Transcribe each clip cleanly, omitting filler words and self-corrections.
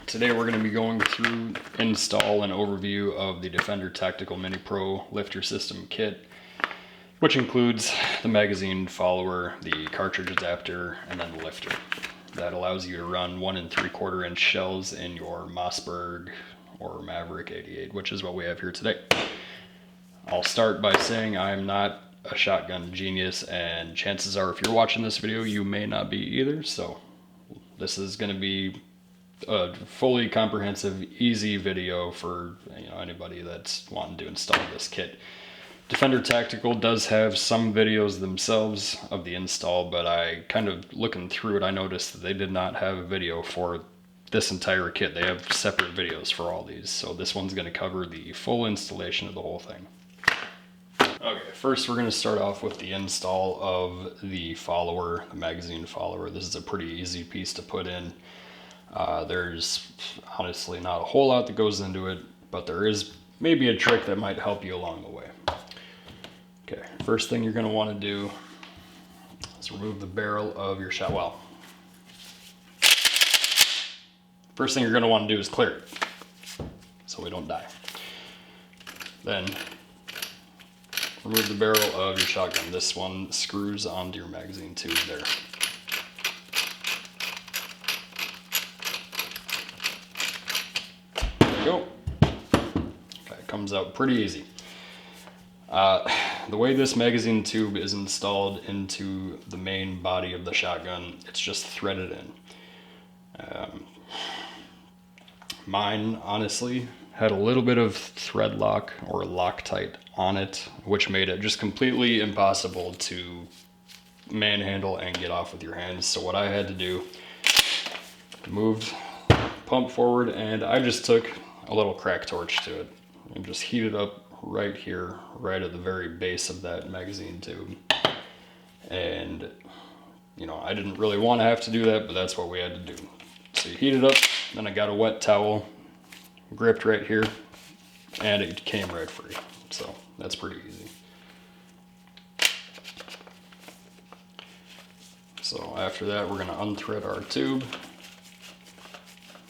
Today we're going to be going through install and overview of the Defender Tactical Mini Pro Lifter System Kit, which includes the magazine follower, the cartridge adapter, and then the lifter. That allows you to run 1 3/4 inch shells in your Mossberg or Maverick 88, which is what we have here today. I'll start by saying I'm not a shotgun genius, and chances are if you're watching this video you may not be either, so this is going to be a fully comprehensive, easy video for anybody that's wanting to install this kit. Defender Tactical does have some videos themselves of the install, but I kind of looking through it, I noticed that they did not have a video for this entire kit. They have separate videos for all these, so this one's going to cover the full installation of the whole thing. Okay, first we're going to start off with the install of the follower, the magazine follower. This is a pretty easy piece to put in. There's honestly not a whole lot that goes into it, but there is maybe a trick that might help you along the way. Okay, first thing you're going to want to do is remove the barrel of your shot. Well, first thing you're going to want to do is clear it so we don't die. Then remove the barrel of your shotgun. This one screws onto your magazine tube there. There you go. Okay, it comes out pretty easy. The way this magazine tube is installed into the main body of the shotgun, it's just threaded in. Mine, honestly, had a little bit of thread lock or Loctite on it, which made it just completely impossible to manhandle and get off with your hands. So what I had to do, moved pump forward, and I just took a little crack torch to it and just heated up right here, right at the very base of that magazine tube. And I didn't really want to have to do that, but that's what we had to do. So you heat it up, then I got a wet towel, gripped right here, and it came right free. So that's pretty easy. So after that, we're going to unthread our tube.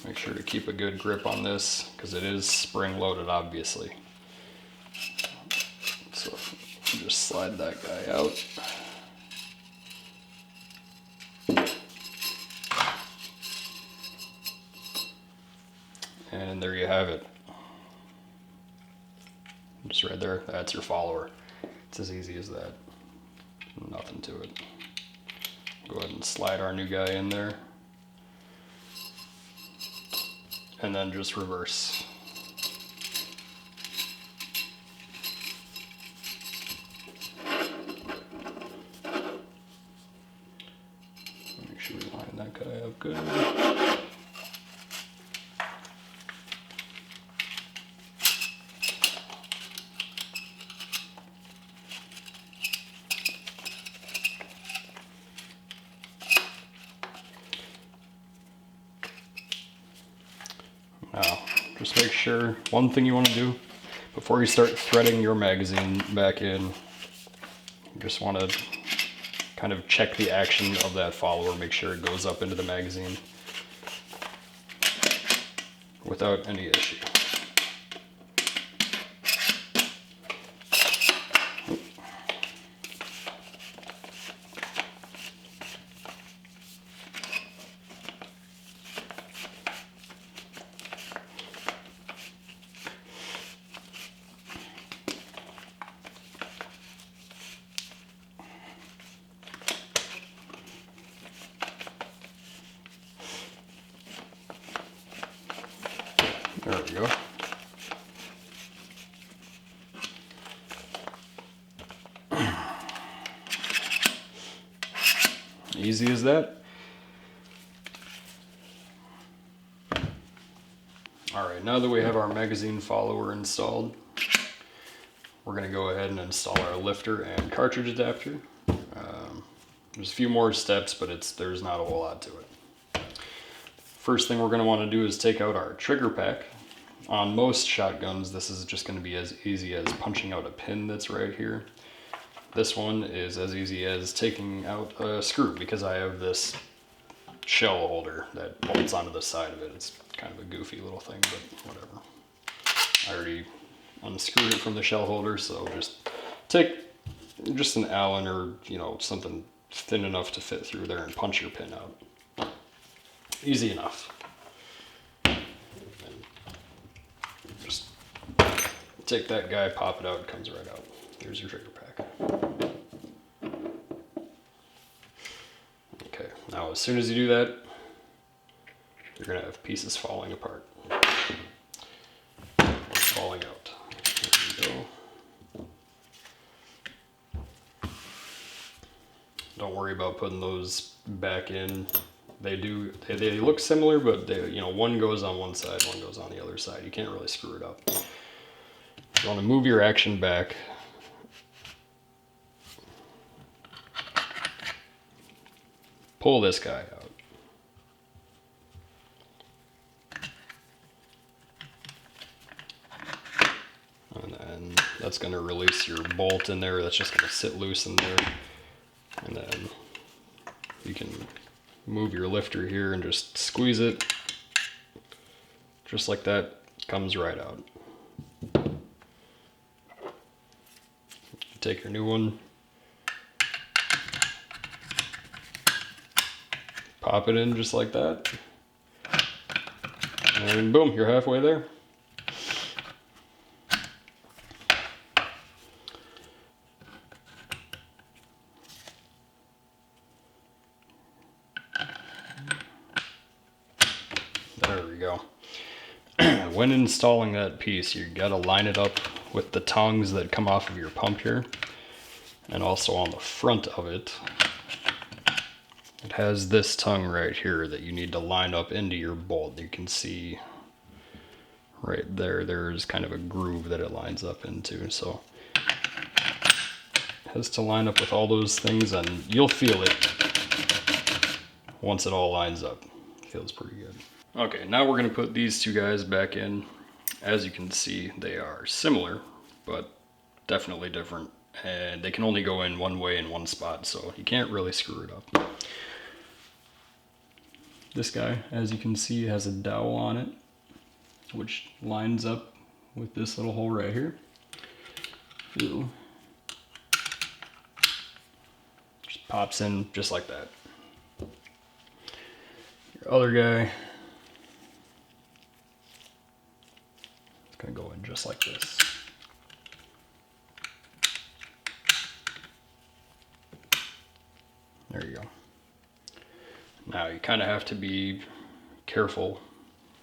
Make sure to keep a good grip on this because it is spring loaded, obviously. So just slide that guy out. And there you have it. Just right there, that's your follower. It's as easy as that. Nothing to it. Go ahead and slide our new guy in there. And then just reverse. Make sure we line that guy up good. Now, just make sure, one thing you want to do before you start threading your magazine back in, you just want to kind of check the action of that follower, make sure it goes up into the magazine without any issue. There we go. Easy as that. Alright, now that we have our magazine follower installed, we're going to go ahead and install our lifter and cartridge adapter. There's a few more steps, but there's not a whole lot to it. First thing we're going to want to do is take out our trigger pack. On most shotguns, this is just going to be as easy as punching out a pin that's right here. This one is as easy as taking out a screw because I have this shell holder that bolts onto the side of it. It's Kind of a goofy little thing, but whatever. I already unscrewed it from the shell holder, so just take just an Allen or, you know, something thin enough to fit through there and punch your pin out. Easy enough. And just take that guy, pop it out, it comes right out. Here's your trigger pack. Okay, now as soon as you do that, you're gonna have pieces falling apart. Falling out. There you go. Don't worry about putting those back in. They look similar, but they, you know, one goes on one side, one goes on the other side. You can't really screw it up. You want to move your action back. Pull this guy out. And then that's going to release your bolt in there. That's just going to sit loose in there. And then you can move your lifter here and just squeeze it. Just like that, comes right out. Take your new one, pop it in just like that, and boom, you're halfway there. There we go. When installing that piece, you gotta line it up with the tongues that come off of your pump here, and also on the front of it, it has this tongue right here that you need to line up into your bolt. You can see right there, there's kind of a groove that it lines up into, so it has to line up with all those things, and you'll feel it once it all lines up. It feels pretty good. Okay, now we're going to put these two guys back in. As you can see, they are similar, but definitely different. And they can only go in one way in one spot, so you can't really screw it up. This guy, as you can see, has a dowel on it, which lines up with this little hole right here. Ooh. Just pops in just like that. Your other guy, gonna go in just like this. There you go. Now you kind of have to be careful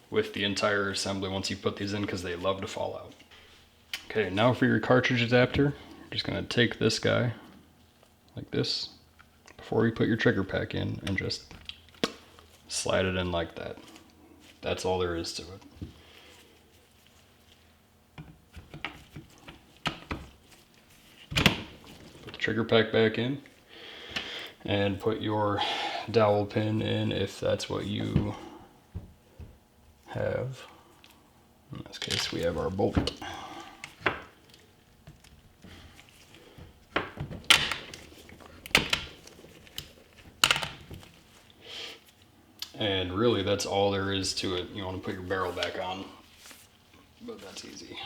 with the entire assembly once you put these in, because they love to fall out. Okay, now for your cartridge adapter, you're just gonna take this guy like this before you put your trigger pack in and just slide it in like that. That's all there is to it. Trigger pack back in and put your dowel pin in if that's what you have. In this case, we have our bolt. And really, that's all there is to it. You want to put your barrel back on, but that's easy.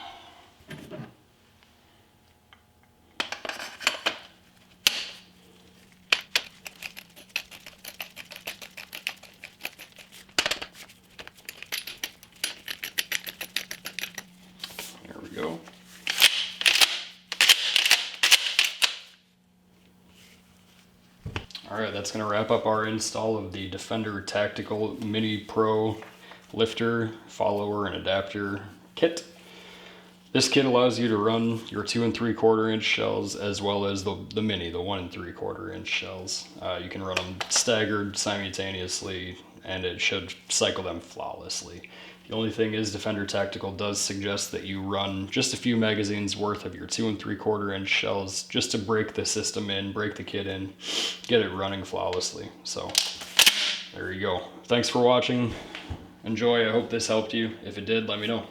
Go. Alright, that's going to wrap up our install of the Defender Tactical Mini Pro lifter, follower, and adapter kit. This kit allows you to run your 2 3/4 inch shells as well as the mini, the 1 3/4 inch shells. You can run them staggered simultaneously, and it should cycle them flawlessly. The only thing is, Defender Tactical does suggest that you run just a few magazines worth of your 2 3/4 inch shells just to break the system in, break the kit in, get it running flawlessly. So there you go. Thanks for watching. Enjoy. I hope this helped you. If it did, let me know.